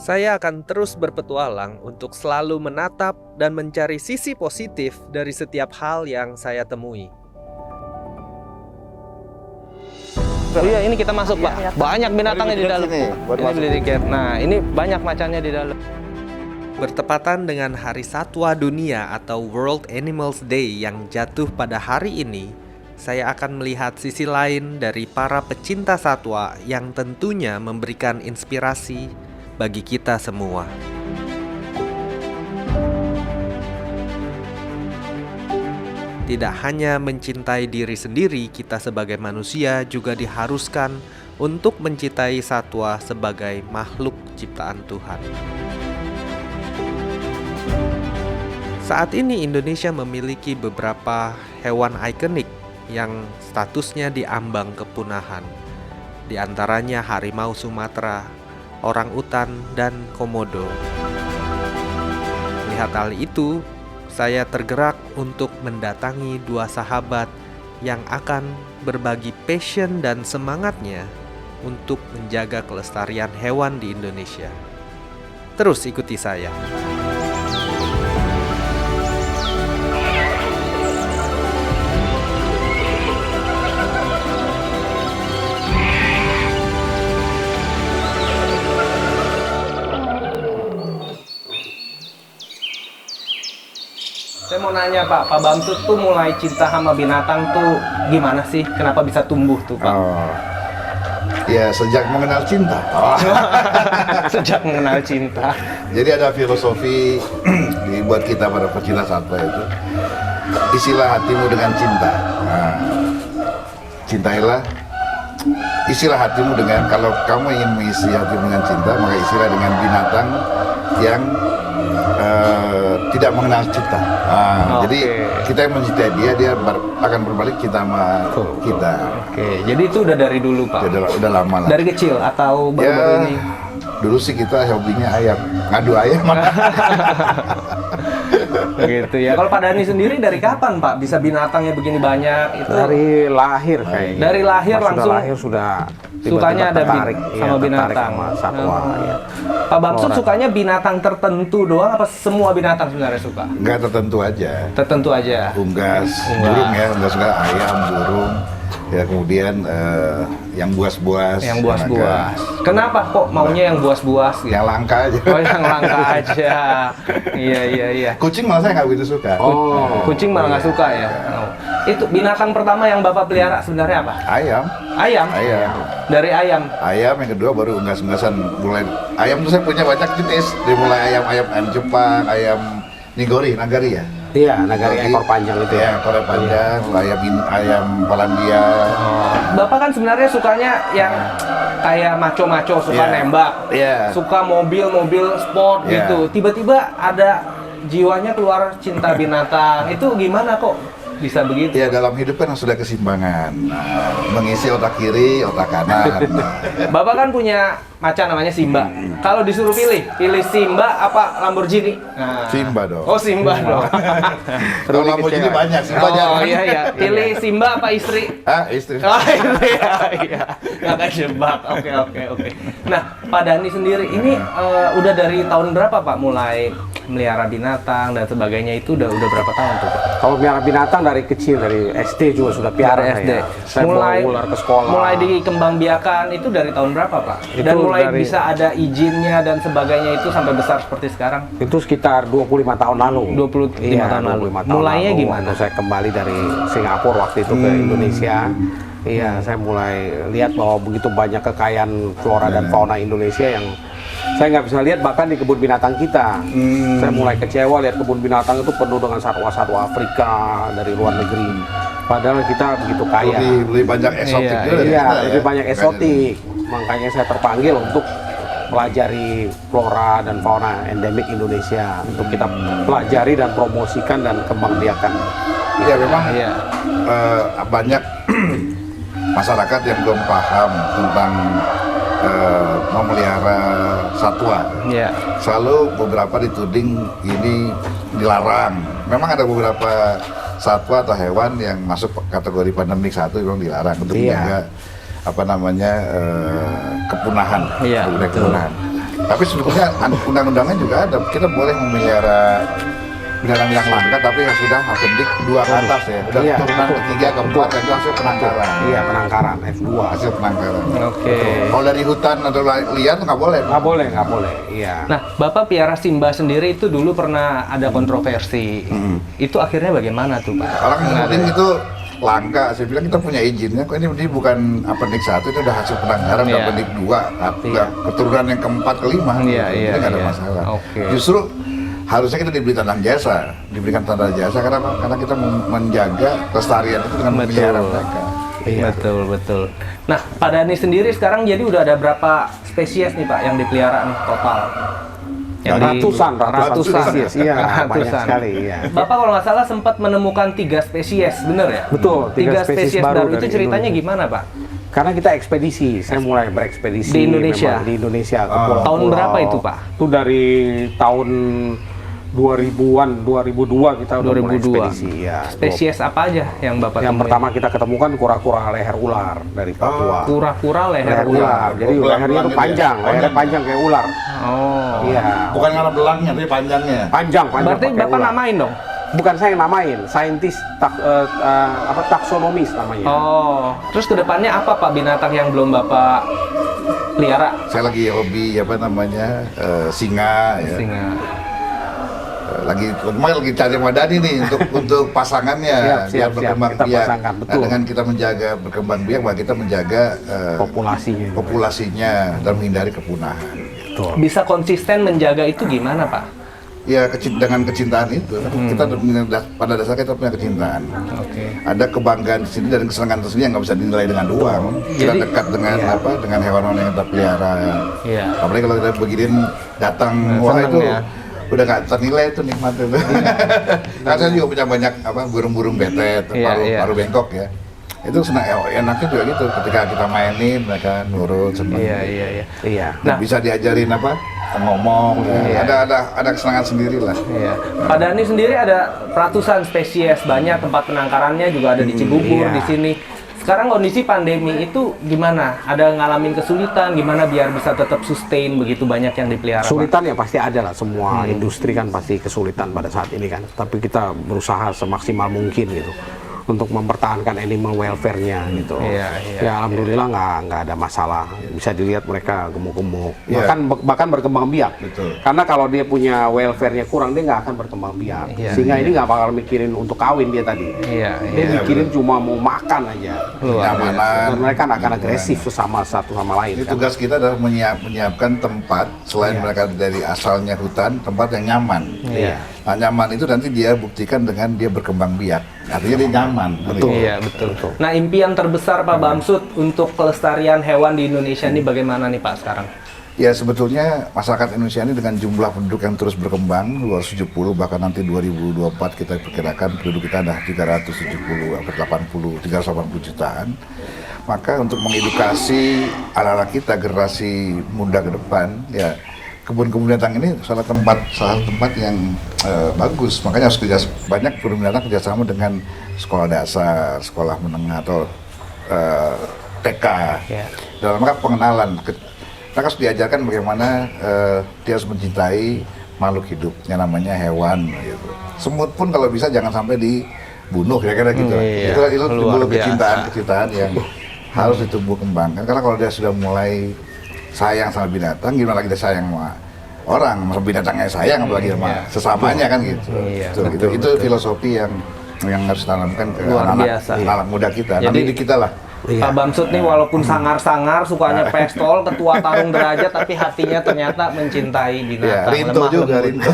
Saya akan terus berpetualang untuk selalu menatap dan mencari sisi positif dari setiap hal yang saya temui. Iya, ini kita masuk, Pak. Banyak binatangnya di dalam. Ini beli tiket. Nah, ini banyak macannya di dalam. Bertepatan dengan Hari Satwa Dunia atau World Animals Day yang jatuh pada hari ini, saya akan melihat sisi lain dari para pecinta satwa yang tentunya memberikan inspirasi bagi kita semua. Tidak hanya mencintai diri sendiri, kita sebagai manusia juga diharuskan untuk mencintai satwa sebagai makhluk ciptaan Tuhan. Saat ini Indonesia memiliki beberapa hewan ikonik yang statusnya diambang kepunahan. Di antaranya harimau Sumatera, orangutan, dan komodo. Melihat hal itu, saya tergerak untuk mendatangi dua sahabat yang akan berbagi passion dan semangatnya untuk menjaga kelestarian hewan di Indonesia. Terus ikuti saya. Saya mau nanya, Pak Bamsud tuh mulai cinta sama binatang tuh gimana sih? Kenapa bisa tumbuh tuh, Pak? Oh, ya sejak mengenal cinta. Oh. Sejak mengenal cinta. Jadi ada filosofi dibuat kita para pecinta satwa itu, isilah hatimu dengan cinta. Nah, cintailah, isilah hatimu dengan, kalau kamu ingin mengisi hatimu dengan cinta, maka isilah dengan binatang yang tidak mengenal cinta. Jadi kita yang mencintai dia akan berbalik cinta sama kita. Jadi itu udah dari dulu, Pak? Udah lama lah. Dari kecil atau baru-baru ini? Dulu sih kita hobinya ayam, ngadu ayam. Gitu ya. Kalau Pak Dhani sendiri dari kapan, Pak, bisa binatangnya begini banyak? Itu dari lahir kayaknya. Dari lahir Pas langsung sudah lahir sudah sukanya ada tertarik, sama binatang, sama satwa. Ya. Pak Bamsud sukanya binatang tertentu doang apa semua binatang sebenarnya suka? Enggak tertentu aja. Tertentu aja. Unggas, burung ya, unggas suka ayam, burung. Ya kemudian yang buas-buas. Yang buas-buas. Kenapa kok maunya yang buas-buas? Gitu? Yang langka aja. Oh, yang langka aja. Iya. Kucing malah saya nggak begitu suka. Oh, kucing malah nggak suka ya. Oh. Itu binatang pertama yang Bapak pelihara sebenarnya apa? Ayam. Ayam. Dari ayam. Ayam, yang kedua baru unggas-unggasan. Mulai ayam tuh saya punya banyak jenis. Dari mulai ayam Jepang, ayam nagari ya. Iya, nagari ekor panjang itu ya. Ekor panjang, ayam Polandia. Bapak kan sebenarnya sukanya yang kayak maco-maco, suka nembak, suka mobil sport gitu. Tiba-tiba ada jiwanya keluar cinta binatang. Itu gimana kok bisa begitu? Ya dalam hidup kan sudah keseimbangan. Mengisi otak kiri, otak kanan. Bapak kan punya macan namanya Simba. Kalau disuruh pilih Simba apa Lamborghini? Nah. Simba dong. Oh, Simba dong. Kalau Lamborghini banyak, Simba jangan. Iya. Pilih Simba apa istri? Istri. Oh, iya. Nggak kejebak. Oke. Nah, Pak Dhani sendiri ini udah dari tahun berapa, Pak, mulai melihara binatang dan sebagainya? Itu udah berapa tahun tuh, Pak? Kalau melihara binatang dari kecil, dari SD juga sudah piara. Dari SD. Saya mulai ular ke sekolah. Mulai dikembangbiakan itu dari tahun berapa, Pak? Dan mulai bisa ada izinnya dan sebagainya itu sampai besar seperti sekarang? Itu sekitar 25 tahun lalu. 25 tahun lalu. 25 tahun Mulainya lalu, gimana? Saya kembali dari Singapura waktu itu ke Indonesia. Iya, saya mulai lihat bahwa begitu banyak kekayaan flora dan fauna Indonesia yang saya nggak bisa lihat bahkan di kebun binatang kita. Saya mulai kecewa lihat kebun binatang itu penuh dengan satwa-satwa Afrika dari luar negeri. Padahal kita begitu kaya. Lebih banyak eksotik. Iya, lebih banyak eksotik. Makanya saya terpanggil untuk pelajari flora dan fauna endemik Indonesia untuk kita pelajari dan promosikan dan kembangbiakan. Iya memang banyak masyarakat yang belum paham tentang memelihara satwa. Selalu beberapa dituding ini dilarang. Memang ada beberapa satwa atau hewan yang masuk kategori pandemik satu memang dilarang untuk menjaga kepunahan. Kepunahan. Tapi sebetulnya undang-undangnya juga ada, kita boleh memelihara binatang yang langka tapi yang sudah apendik 2 ke atas ya, udah turunan ketiga keempat itu hasil penangkaran. Iya, penangkaran F2. Hasil penangkaran. Oke. Kalau dari hutan atau liar nggak boleh. Nggak boleh. Iya. Nah, Bapak piara Simba sendiri itu dulu pernah ada kontroversi. Itu akhirnya bagaimana tuh, Pak? Orang ngikutin itu langka, saya bilang kita punya izinnya, kok ini bukan apendik 1, itu udah hasil penangkaran, udah apendik 2, udah keturunan yang keempat, kelima, ini nggak ada masalah. Justru harusnya kita diberikan tanda jasa karena apa? Karena kita menjaga kelestarian itu dengan memelihara mereka. Betul. Nah, Pak Dhani sendiri sekarang jadi udah ada berapa spesies nih Pak yang dipelihara nih total? Ratusan spesies, iya, banyak Ratusan. sekali. Iya. Bapak kalau nggak salah sempat menemukan 3 spesies, bener ya? Betul, 3 spesies baru itu dari ceritanya Indonesia. gimana Pak? Karena kita ekspedisi, saya mulai berekspedisi Di Indonesia? memang di Indonesia ke pulau-pulau. Tahun berapa itu Pak? Itu dari tahun 2000-an, 2002 kita udah mulai 2002. ekspedisi. Ya, Spesies apa aja yang Bapak yang temuin? pertama kita ketemukan kura-kura leher ular dari Papua. Kura-kura leher Leher ular. ular, jadi Belang-belang lehernya itu gitu panjang, ya? lehernya panjang kayak ular. Oh. Iya. Bukan karena belangnya, tapi panjangnya. Panjang Berarti pakai Bapak ular. namain dong? Bukan saya yang namain, saintis taksonomis namanya. Oh. Terus kedepannya apa Pak binatang yang belum Bapak pelihara? Saya lagi hobi singa ya. Singa. Lagi cari Madani nih untuk pasangannya biar Siap, berkembang kita biak. pasangkan, Nah, betul. dengan kita menjaga berkembang biak, maka kita menjaga populasinya dan menghindari kepunahan. Betul. Bisa konsisten menjaga itu gimana Pak? Ya dengan kecintaan itu, kita pada dasarnya kita punya kecintaan. Ada kebanggaan di sini dan kesenangan tersendiri yang nggak bisa dinilai dengan uang. Kita Jadi, dekat dengan dengan hewan-hewan yang kita pelihara. Iya. Apalagi kalau kita beginin datang, wah seneng itu ya. udah nggak ternilai itu nikmat itu. Karena saya juga punya banyak burung-burung betet, paru bengkok ya. Itu enaknya juga gitu. Ketika kita mainin, mereka nurut, senang. Iya. Nah, bisa diajarin ngomong. Ada kesenangan sendiri lah. Iya. Pak Dhani sendiri ada ratusan spesies, banyak tempat penangkarannya juga ada di Cibubur di sini. Sekarang kondisi pandemi itu gimana? Ada ngalamin kesulitan? Gimana biar bisa tetap sustain begitu banyak yang dipelihara? Kesulitan ya pasti ada lah, semua industri kan pasti kesulitan pada saat ini kan. Tapi kita berusaha semaksimal mungkin gitu untuk mempertahankan animal welfare-nya gitu. Ya alhamdulillah nggak ada masalah. Bisa dilihat mereka gemuk-gemuk, bahkan berkembang biak. Betul. Karena kalau dia punya welfare-nya kurang, dia nggak akan berkembang biak. Sehingga ini nggak bakal mikirin untuk kawin dia tadi. Dia mikirin cuma mau makan aja. Dan mereka akan agresif satu sama lain. Jadi tugas kita adalah menyiapkan tempat selain mereka dari asalnya hutan, tempat yang nyaman. Nah, nyaman itu nanti dia buktikan dengan dia berkembang biak. Artinya dia nyaman. Betul. Nah, impian terbesar Pak Bamsud untuk kelestarian hewan di Indonesia ini bagaimana nih Pak sekarang? Ya sebetulnya masyarakat Indonesia ini dengan jumlah penduduk yang terus berkembang 270, bahkan nanti 2024 kita perkirakan penduduk kita ada 380 jutaan. Maka untuk mengedukasi anak-anak kita generasi muda ke depan, ya kebun-kebun binatang ini salah satu tempat yang bagus. Makanya harus banyak kebun binatang kerjasama dengan sekolah dasar, sekolah menengah atau TK. Dalam rangka pengenalan, mereka harus diajarkan bagaimana dia harus mencintai makhluk hidup yang namanya hewan. Gitu. Semut pun kalau bisa jangan sampai dibunuh, kira-kira gitu. Itu timbul kecintaan yang harus ditumbuh kembangkan. Karena kalau dia sudah mulai sayang sama binatang, gimana lagi dia sayang sama orang, sama binatangnya sayang, apalagi sama sesamanya kan gitu. Itu filosofi yang harus ditanamkan ke anak muda kita, nanti di kita lah. Pak Bamsud nih walaupun sangar-sangar, sukanya pestol, ketua tarung derajat, tapi hatinya ternyata mencintai binatang. Rinto juga, Rinto.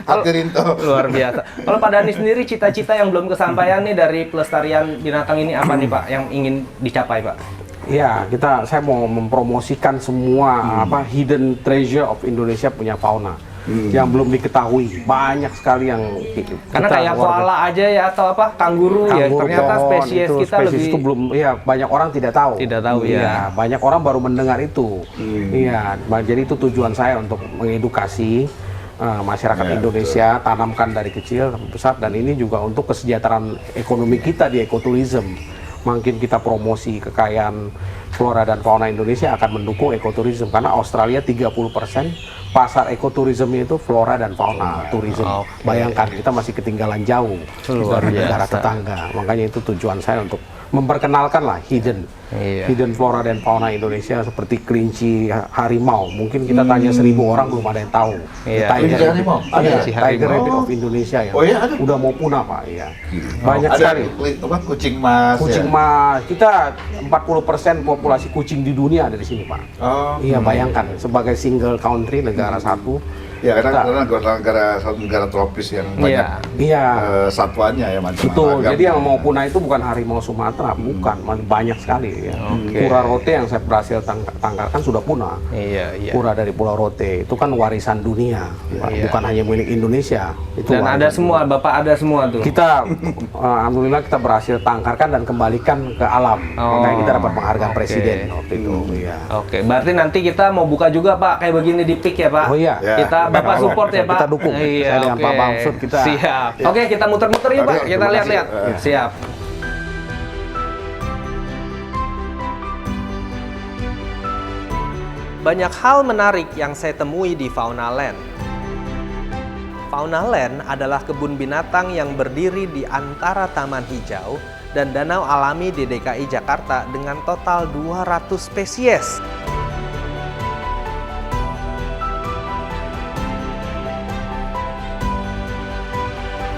Hati Rinto. Luar biasa. Kalau Pak Dhani sendiri, cita-cita yang belum kesampaian nih dari pelestarian binatang ini apa nih Pak, yang ingin dicapai Pak? Ya, saya mau mempromosikan semua hidden treasure of Indonesia punya fauna yang belum diketahui. Banyak sekali yang karena kayak koala aja ya atau kangguru ya, ternyata spesies kita itu belum, banyak orang tidak tahu. Banyak orang baru mendengar itu. Jadi itu tujuan saya untuk mengedukasi masyarakat Indonesia, tanamkan dari kecil sampai besar, dan ini juga untuk kesejahteraan ekonomi kita di ekoturism. makin kita promosi kekayaan flora dan fauna Indonesia akan mendukung ekoturism, karena Australia 30% pasar ekoturism itu flora dan fauna tourism. Bayangkan kita masih ketinggalan jauh dari negara tetangga. Makanya itu tujuan saya untuk memperkenalkan lah hidden flora dan fauna Indonesia seperti kelinci harimau. Mungkin kita tanya 1.000 orang belum ada yang tahu. Kelinci harimau? Tiger rabbit of Indonesia ya. Udah mau punah Pak. Iya. Banyak sekali. Kucing mas. Kucing mas. Kita 40% populasi kucing di dunia ada di sini Pak. Iya, bayangkan sebagai single country, negara satu. Ya, karena negara tropis yang banyak satwanya ya, macam-macam. Betul. Jadi yang mau punah itu bukan harimau Sumatera, bukan, banyak sekali ya. Kura rote yang saya berhasil tangkarkan sudah punah. Kura dari Pulau Rote itu kan warisan dunia, bukan hanya milik Indonesia. Itu dan ada semua, Bapak ada semua tuh. Kita alhamdulillah kita berhasil tangkarkan dan kembalikan ke alam. Makanya kita dapat penghargaan presiden waktu itu. Oke, berarti nanti kita mau buka juga Pak kayak begini di PIK ya Pak. Oh iya. Kita Bapak support ya Pak. Kita dukung. Saya dengan Pak Bamsud kita. Siap. Oke, kita muter-muter yuk Pak. Kita lihat-lihat. Siap. Banyak hal menarik yang saya temui di Fauna Land. Fauna Land adalah kebun binatang yang berdiri di antara taman hijau dan danau alami di DKI Jakarta dengan total 200 spesies.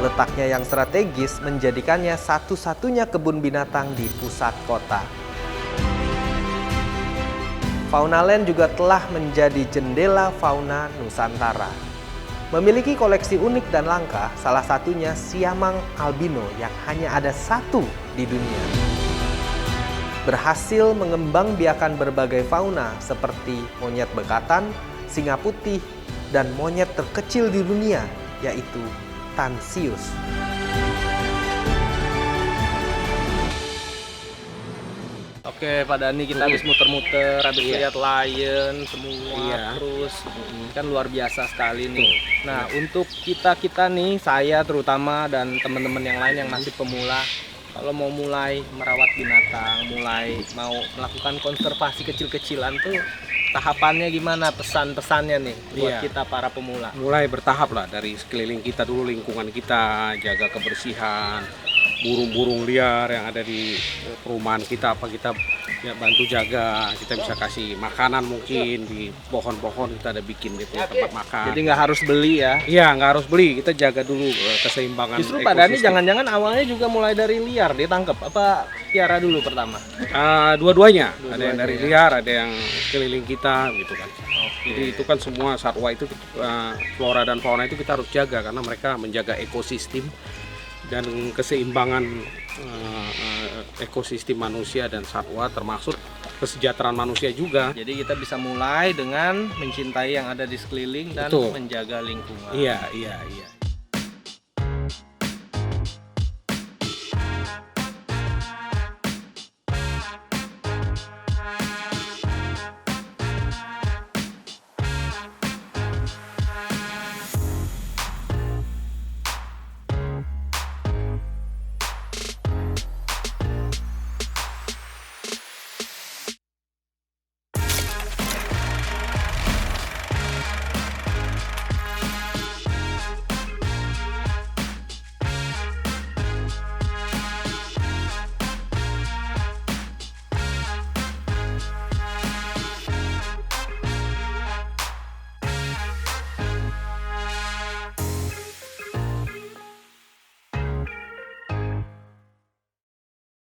Letaknya yang strategis menjadikannya satu-satunya kebun binatang di pusat kota. Fauna Land juga telah menjadi jendela fauna Nusantara. Memiliki koleksi unik dan langka, salah satunya siamang albino yang hanya ada satu di dunia. Berhasil mengembangbiakan berbagai fauna seperti monyet bekatan, singa putih, dan monyet terkecil di dunia, yaitu Tansius. Oke, Pak Dhani, kita habis muter-muter, habis lihat lion semua, terus kan luar biasa sekali nih. Nah, untuk kita nih, saya terutama dan teman-teman yang lain yang masih pemula, kalau mau mulai merawat binatang, mulai mau melakukan konservasi kecil-kecilan tuh, tahapannya gimana, pesan-pesannya nih buat kita para pemula? Mulai bertahap lah dari sekeliling kita dulu, lingkungan kita, jaga kebersihan, burung-burung liar yang ada di perumahan kita, apa kita bantu jaga, kita bisa kasih makanan mungkin di pohon-pohon kita ada bikin gitu tempat makan. Jadi nggak harus beli ya? Iya, nggak harus beli, kita jaga dulu keseimbangan. Justru Pak Dhani jangan-jangan awalnya juga mulai dari liar ditangkap, apa piara dulu pertama? Dua-duanya, ada yang dari liar, ada yang keliling kita gitu kan. Jadi itu kan semua satwa itu, flora dan fauna itu kita harus jaga karena mereka menjaga ekosistem dan keseimbangan ekosistem manusia dan satwa, termasuk kesejahteraan manusia juga. Jadi kita bisa mulai dengan mencintai yang ada di sekeliling dan menjaga lingkungan. Iya.